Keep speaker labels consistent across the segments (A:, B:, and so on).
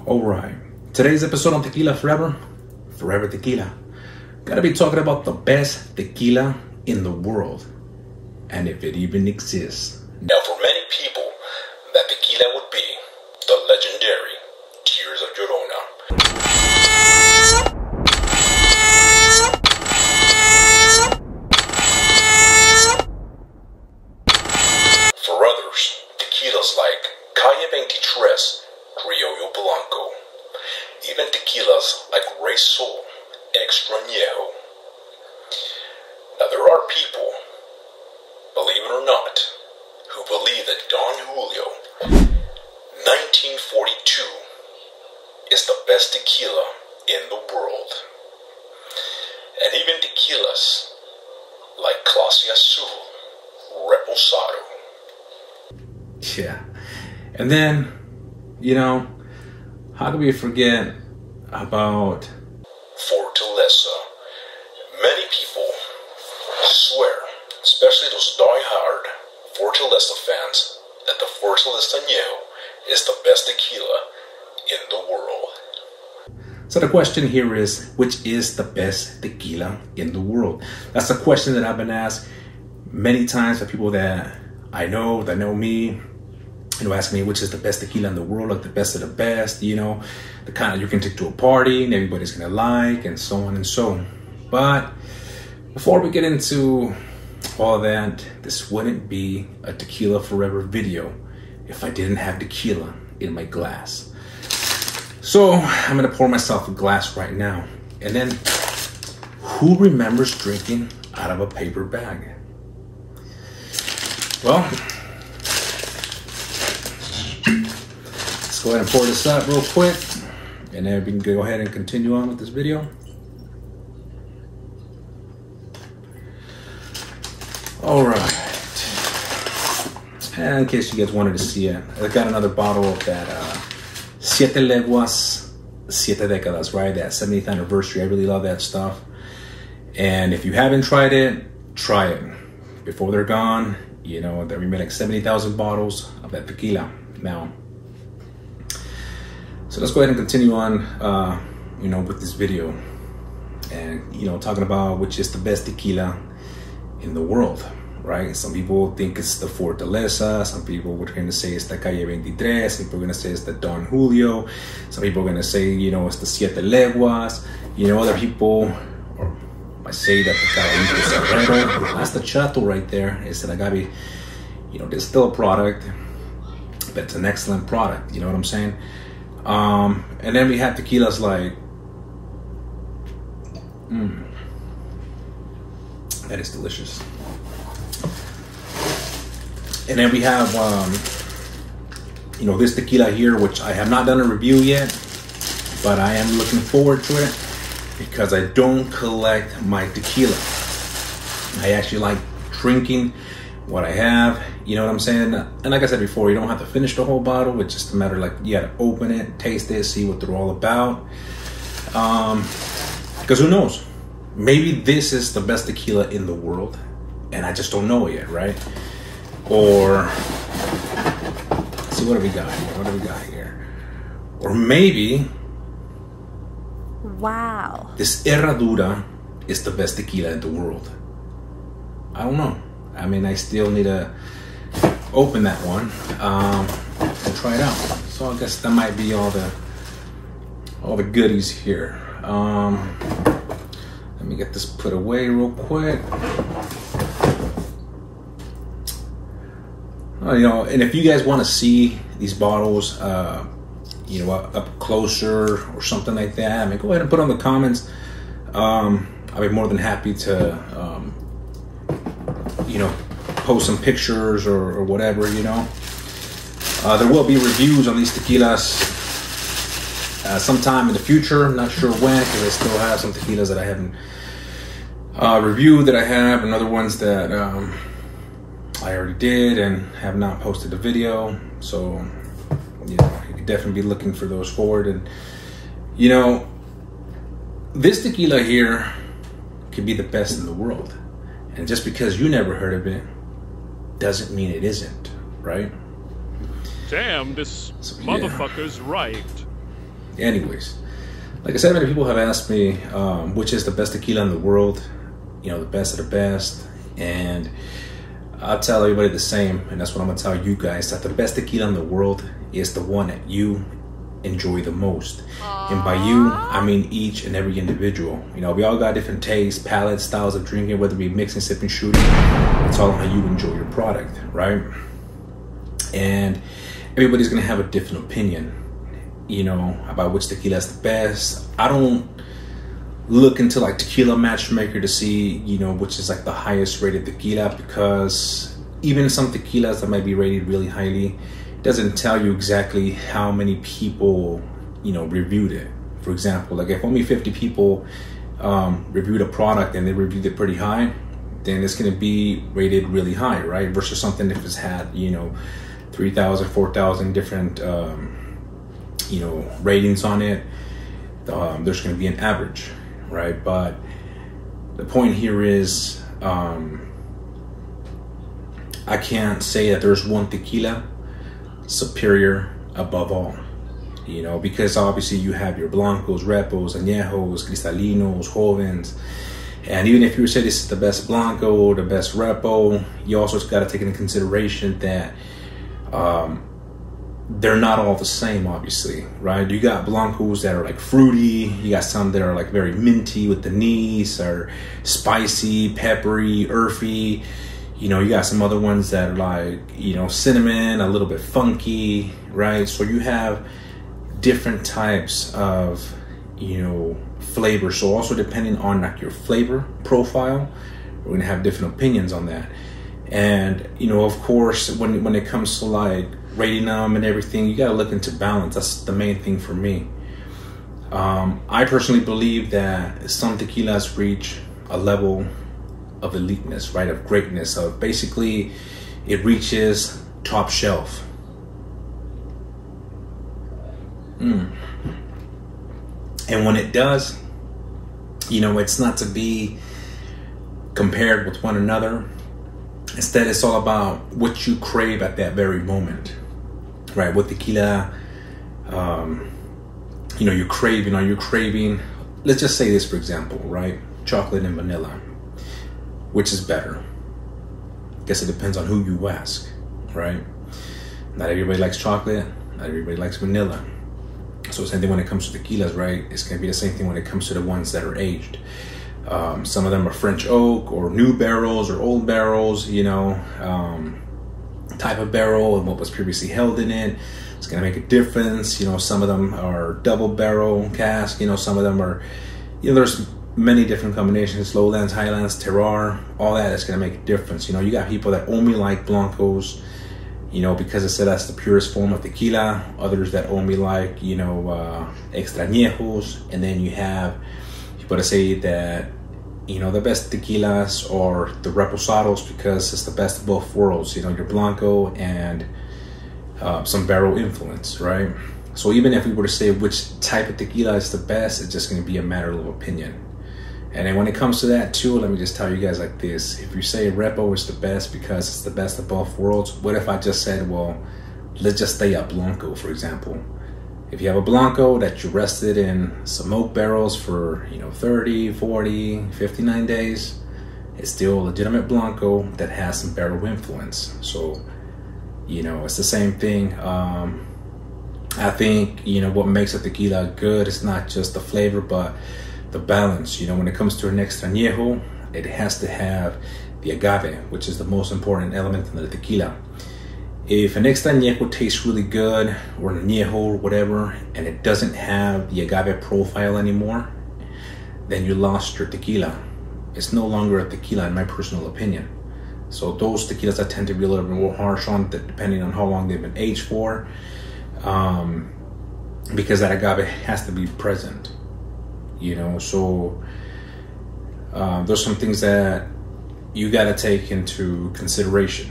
A: Alright, today's episode on Tequila Forever, Forever Tequila. Gotta be talking about the best tequila in the world, and if it even exists.
B: Now for many people, that tequila would be the legendary Tears of Llorona. For others, tequilas like Calle 23, Criollo Blanco, even tequilas like Rey Sol and Extrañejo. Now there are people, believe it or not, who believe that Don Julio 1942 is the best tequila in the world. And even tequilas like Clase Azul, Reposado.
A: Yeah, and then, you know, how do we forget about
B: Fortaleza? Many people swear, especially those die-hard Fortaleza fans, that the Fortaleza Añejo is the best tequila in the world.
A: So the question here is, which is the best tequila in the world? That's a question that I've been asked many times by people that I know, that know me, ask me which is the best tequila in the world, like the best of the best, you know, the kind of you can take to a party and everybody's gonna like, and so on and so on. But before we get into all that, this wouldn't be a Tequila Forever video if I didn't have tequila in my glass. So I'm gonna pour myself a glass right now. And then, who remembers drinking out of a paper bag? Well, let's go ahead and pour this up real quick, and then we can go ahead and continue on with this video. All right, and in case you guys wanted to see it, I got another bottle of that Siete Leguas, Siete Décadas, right? That 70th anniversary. I really love that stuff. And if you haven't tried it, try it before they're gone. You know, that we made like 70,000 bottles of that tequila now. So let's go ahead and continue on, you know, with this video, and you know, talking about which is the best tequila in the world, right? Some people think it's the Fortaleza. Some people were going to say it's the Calle 23. Some people are going to say it's the Don Julio. Some people are going to say, you know, it's the Siete Leguas. You know, other people might say that the Calle Cerrero. That's the Chato right there. It's an agave, you know, there's still a product, but it's an excellent product. You know what I'm saying? And then we have tequilas like, that is delicious. And then we have, you know, this tequila here, which I have not done a review yet, but I am looking forward to it because I don't collect my tequila. I actually like drinking what I have, you know what I'm saying? And like I said before, you don't have to finish the whole bottle. It's just a matter, like, you gotta open it, taste it, see what they're all about. Because who knows? Maybe this is the best tequila in the world, and I just don't know it yet, right? Or, let's see, what do we got here? What do we got here? Or maybe,
C: wow,
A: this Herradura is the best tequila in the world. I don't know. I mean, I still need to open that one and try it out. So I guess that might be all the goodies here. Let me get this put away real quick. You know, and if you guys want to see these bottles, you know, up closer or something like that, I mean, go ahead and put on the comments. I'll be more than happy to, you know, post some pictures or whatever, you know. There will be reviews on these tequilas sometime in the future. I'm not sure when, because I still have some tequilas that I haven't reviewed that I have, and other ones that I already did and have not posted a video. So, you know, you could definitely be looking for those forward. And, you know, this tequila here could be the best in the world. And just because you never heard of it doesn't mean it isn't, right?
D: Damn, this motherfucker's right.
A: Anyways, like I said, many people have asked me which is the best tequila in the world, you know, the best of the best, and I'll tell everybody the same, and that's what I'm gonna tell you guys, that the best tequila in the world is the one that you enjoy the most. And by you, I mean each and every individual. You know, we all got different tastes, palates, styles of drinking, whether it be mixing, sipping, shooting. It's all how you enjoy your product, right? And everybody's gonna have a different opinion, you know, about which tequila is the best. I don't look into like Tequila Matchmaker to see, you know, which is like the highest rated tequila, because even some tequilas that might be rated really highly, it doesn't tell you exactly how many people, you know, reviewed it. For example, like if only 50 people reviewed a product and they reviewed it pretty high, then it's going to be rated really high, right? Versus something if it's had, you know, 3,000, 4,000 different, you know, ratings on it, there's going to be an average, right? But the point here is, I can't say that there's one tequila superior above all, you know, because obviously you have your blancos, repos, añejos, cristalinos, jovens, and even if you say this is the best blanco, the best repo, you also got to take into consideration that they're not all the same, obviously, right? You got blancos that are like fruity, you got some that are like very minty with the anise, or spicy, peppery, earthy. You know, you got some other ones that are like, you know, cinnamon, a little bit funky, right? So you have different types of, you know, flavor. So also depending on like your flavor profile, we're gonna have different opinions on that. And, you know, of course, when it comes to like rating them and everything, you gotta look into balance. That's the main thing for me. I personally believe that some tequilas reach a level of eliteness, right, of greatness, of basically it reaches top shelf. And when it does, you know, it's not to be compared with one another. Instead, it's all about what you crave at that very moment, right? What tequila, you know, you're craving. Are you craving, let's just say this, for example, right? Chocolate and vanilla. Which is better? I guess it depends on who you ask, right? Not everybody likes chocolate, not everybody likes vanilla. So same thing when it comes to tequilas, right? It's gonna be the same thing when it comes to the ones that are aged. Some of them are French oak or new barrels or old barrels, you know, type of barrel and what was previously held in it. It's gonna make a difference. You know, some of them are double barrel cask, you know, some of them are, you know, there's many different combinations, lowlands, highlands, terroir, all that is going to make a difference. You know, you got people that only like blancos, you know, because it said that's the purest form of tequila. Others that only like, you know, extrañejos. And then you have people that say that, you know, the best tequilas are the reposados because it's the best of both worlds. You know, your blanco and some barrel influence, right? So even if we were to say which type of tequila is the best, it's just going to be a matter of opinion. And then when it comes to that too, let me just tell you guys like this. If you say repo is the best because it's the best of both worlds, what if I just said, well, let's just stay at blanco, for example. If you have a blanco that you rested in some oak barrels for, you know, 30, 40, 59 days, it's still a legitimate blanco that has some barrel influence. So, you know, it's the same thing. I think, you know, what makes a tequila good is not just the flavor, but the balance. You know, when it comes to an extrañejo, it has to have the agave, which is the most important element in the tequila. If an extrañejo tastes really good, or an añejo or whatever, and it doesn't have the agave profile anymore, then you lost your tequila. It's no longer a tequila in my personal opinion. So those tequilas I tend to be a little bit more harsh on, depending on how long they've been aged for, because that agave has to be present. You know, so there's some things that you got to take into consideration,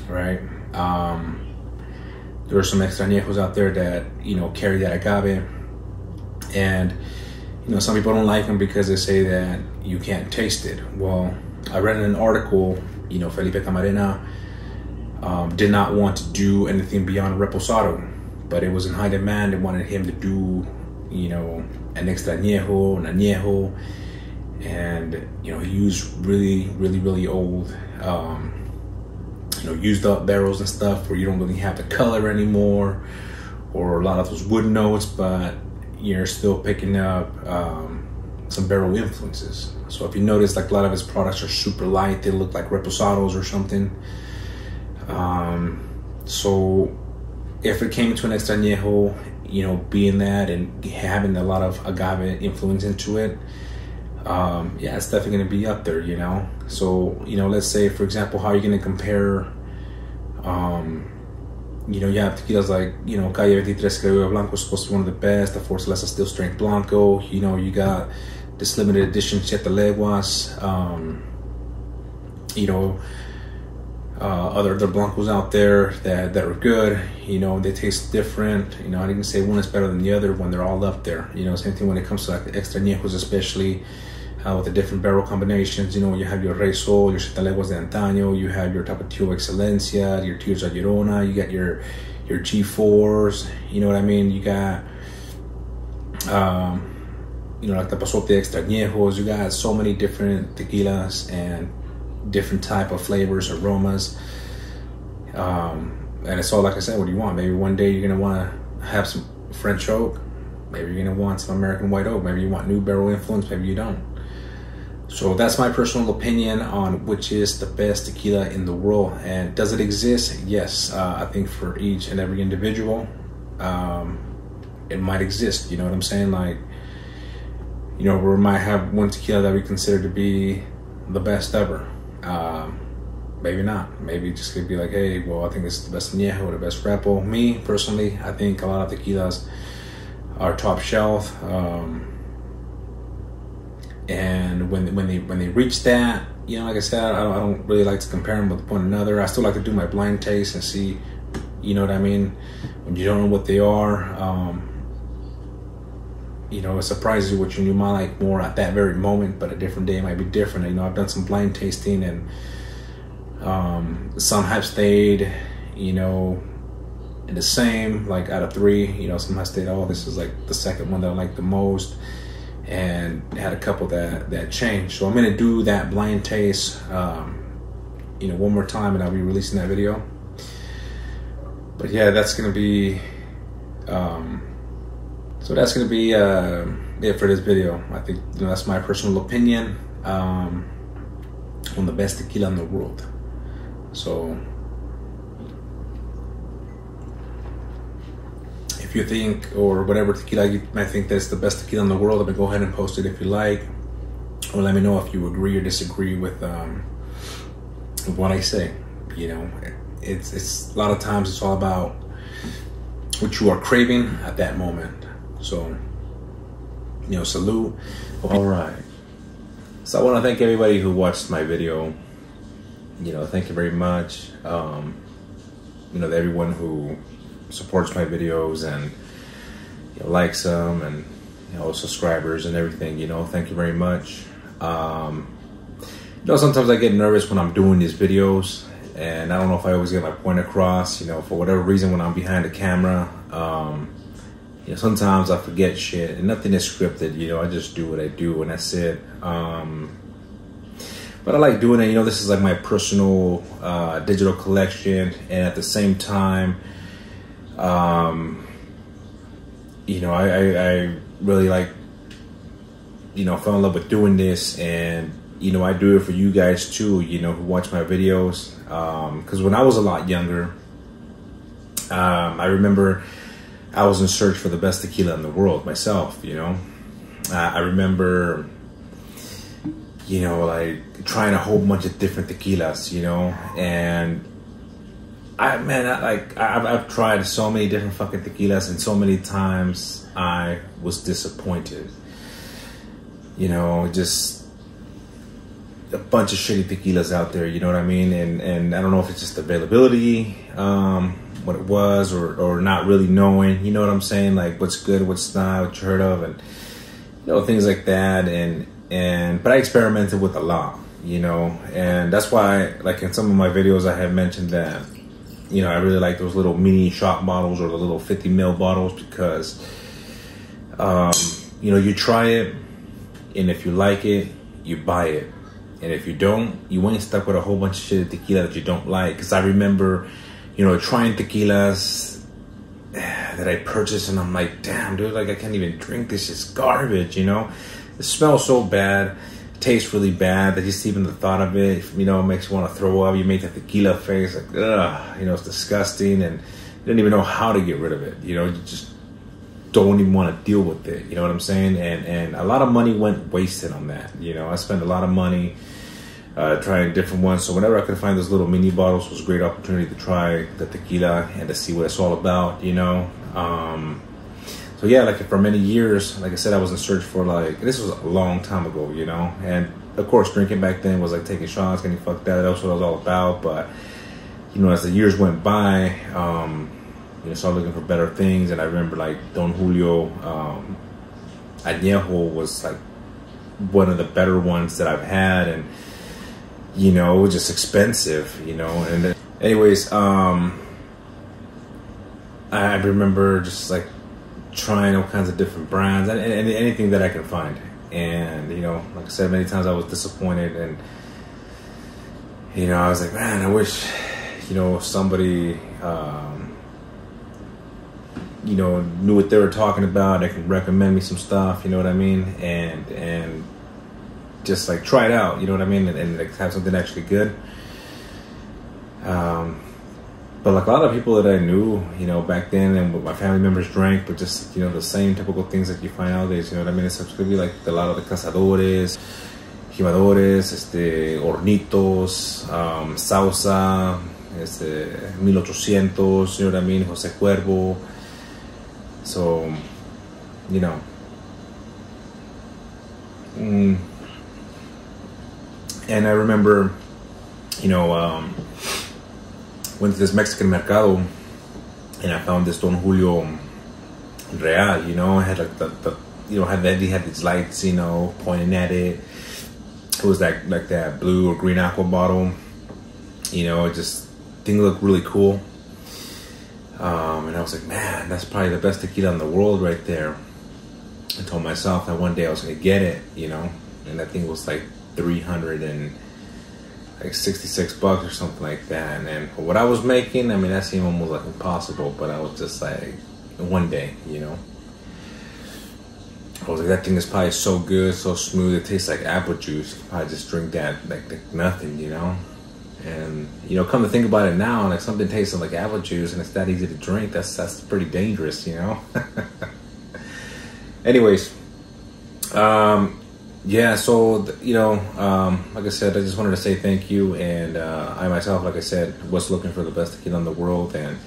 A: right? There are some extrañejos out there that, you know, carry that agave, and, you know, some people don't like them because they say that you can't taste it. Well, I read in an article, you know, Felipe Camarena did not want to do anything beyond reposado but it was in high demand. They wanted him to do, you know, an extra añejo, an añejo, and you know, he used really old, you know, used up barrels and stuff where you don't really have the color anymore, or a lot of those wood notes, but you're still picking up some barrel influences. So if you notice, like a lot of his products are super light, they look like reposados or something. So if it came to an extra añejo, you know, being that and having a lot of agave influence into it, yeah, it's definitely going to be up there, you know. So, you know, let's say, for example, how you're going to compare, you know, you have tequilas like, you know, Calle 23 Criollo Blanco is supposed to be one of the best, the Fortaleza Steel Strength Blanco, you know, you got this limited edition Siete Leguas, you know, other Blancos out there that are good, you know, they taste different, you know, I didn't say one is better than the other when they're all up there, you know, same thing when it comes to like the extra añejos, especially with the different barrel combinations, you know, you have your Rey Sol, your Siete Leguas de Antaño, you have your Tapatio Excelencia, your Tierra Llorona, you got your G4s, you know what I mean, you got, you know, like the Pasote Extra Añejos, you got so many different tequilas and different type of flavors, aromas, and it's all, like I said, what do you want? Maybe one day you're gonna want to have some French oak, maybe you're gonna want some American white oak, maybe you want new barrel influence, maybe you don't. So that's my personal opinion on which is the best tequila in the world. And does it exist? Yes, I think for each and every individual, it might exist, you know what I'm saying? Like, you know, we might have one tequila that we consider to be the best ever. Maybe not. Maybe just could be like, hey, well, I think this is the best añejo or the best repo. Me personally, I think a lot of tequilas are top shelf. And when they reach that, you know, like I said, I don't really like to compare them with one another. I still like to do my blind taste and see, you know what I mean, when you don't know what they are. You know, it surprises you what you might like more at that very moment, but a different day might be different. You know, I've done some blind tasting, and some have stayed, you know, in the same, like out of 3, you know, some have stayed, oh, this is like the second one that I like the most, and had a couple that changed. So I'm gonna do that blind taste, you know, one more time, and I'll be releasing that video. But yeah, that's gonna be, so that's gonna be it for this video. I think, you know, that's my personal opinion on the best tequila in the world. So if you think, or whatever tequila you might think that's the best tequila in the world, then go ahead and post it if you like, or let me know if you agree or disagree with what I say. You know, it's a lot of times it's all about what you are craving at that moment. So, you know, salute. All right. So I want to thank everybody who watched my video. You know, thank you very much. You know, everyone who supports my videos and, you know, likes them, and, you know, subscribers and everything, you know, thank you very much. You know, sometimes I get nervous when I'm doing these videos, and I don't know if I always get my point across, you know, for whatever reason when I'm behind the camera. You know, sometimes I forget shit, and nothing is scripted, you know, I just do what I do, and that's it. But I like doing it, you know, this is like my personal digital collection, and at the same time, you know, I really like, you know, fell in love with doing this, and, you know, I do it for you guys too, you know, who watch my videos, because when I was a lot younger, I remember I was in search for the best tequila in the world myself, you know. I remember, you know, like trying a whole bunch of different tequilas, you know, and I've tried so many different fucking tequilas, and so many times I was disappointed. You know, just a bunch of shitty tequilas out there, you know what I mean? And I don't know if it's just availability, what it was, or not really knowing, you know what I'm saying? Like what's good, what's not, what you heard of, and, you know, things like that. But I experimented with a lot, you know, and that's why, like in some of my videos, I have mentioned that, you know, I really like those little mini shot bottles or the little 50 ml bottles because, you know, you try it, and if you like it, you buy it. And if you don't, you ain't stuck with a whole bunch of shit of tequila that you don't like. Because I remember, you know, trying tequilas that I purchased, and I'm like, damn, dude, like I can't even drink this. It's garbage, you know? It smells so bad. It tastes really bad that just even the thought of it, you know, makes you want to throw up. You make that tequila face, like, ugh, you know, it's disgusting. And you don't even know how to get rid of it. You know, you just don't even want to deal with it. You know what I'm saying? And a lot of money went wasted on that. You know, I spent a lot of money trying different ones. So whenever I could find those little mini bottles, it was a great opportunity to try the tequila and to see what it's all about, you know. So yeah, like for many years, like I said, I was in search for like, this was a long time ago, you know. And of course, drinking back then was like taking shots, getting fucked up. That's what it was all about. But, you know, as the years went by, you know, started looking for better things. And I remember like Don Julio Añejo was like one of the better ones that I've had. And, you know, it was just expensive, you know. And then, anyways, I remember just like trying all kinds of different brands and anything that I can find. And, you know, like I said, many times I was disappointed. And, you know, I was like, man, I wish, you know, somebody, you know, knew what they were talking about. They could recommend me some stuff, you know what I mean? And just like try it out, you know what I mean? And like have something actually good. But like a lot of people that I knew, you know, back then and what my family members drank, but just, you know, the same typical things that you find nowadays, you know what I mean? It's going to be like a lot of the cazadores, jimadores, hornitos, Sausa, 1800, you know what I mean? Jose Cuervo. So, you know, and I remember, you know, went to this Mexican mercado and I found this Don Julio Real, you know. I had like the you know, he had these lights, you know, pointing at it. It was like that blue or green aqua bottle, you know. It just thing looked really cool. And I was like, man, that's probably the best tequila in the world right there. I told myself that one day I was gonna get it, you know. And that thing was like $366 or something like that. And then for what I was making, I mean, that seemed almost like impossible. But I was just like, one day, you know, I was like, that thing is probably so good, so smooth. It tastes like apple juice. You probably just drink that like nothing, you know. And, you know, come to think about it now, like something tasting like apple juice and it's that easy to drink, that's pretty dangerous, you know. Anyways, yeah, so, you know, like I said, I just wanted to say thank you. And I myself, like I said, was looking for the best tequila in the world. And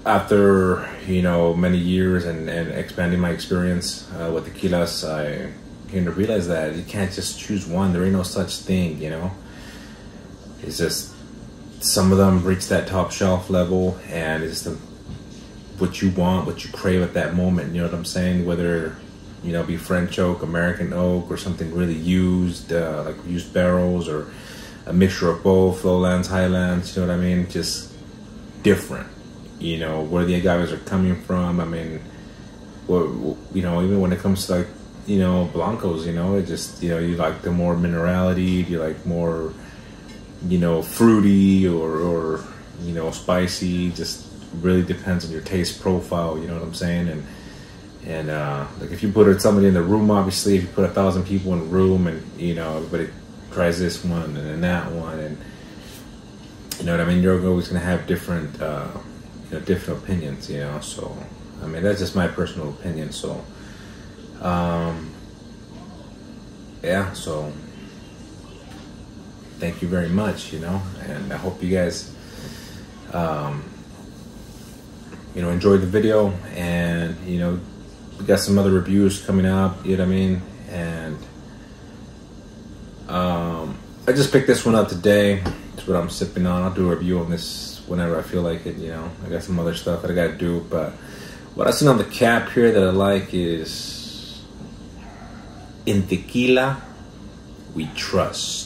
A: after, you know, many years and expanding my experience with tequilas, I came to realize that you can't just choose one. There ain't no such thing, you know. It's just some of them reach that top shelf level, and it's what you want, what you crave at that moment. You know what I'm saying? Whether, you know, be French oak, American oak, or something really used, like used barrels, or a mixture of both, lowlands, highlands. You know what I mean? Just different. You know, where the agaves are coming from. I mean, you know, even when it comes to like, you know, blancos, you know, it just, you know, you like the more minerality, you like more, you know, fruity or you know, spicy. Just really depends on your taste profile, you know what I'm saying? And like if you put somebody in the room, obviously, if you put 1,000 people in a room and, you know, everybody tries this one and then that one, and you know what I mean, you're always going to have different, you know, different opinions, you know. So, I mean, that's just my personal opinion. So, yeah, so thank you very much, you know, and I hope you guys, you know, enjoyed the video. And, you know, we got some other reviews coming up, you know what I mean? And I just picked this one up today. It's what I'm sipping on. I'll do a review on this whenever I feel like it, you know. I got some other stuff that I gotta do, but what I seen on the cap here that I like is, "In tequila, we trust."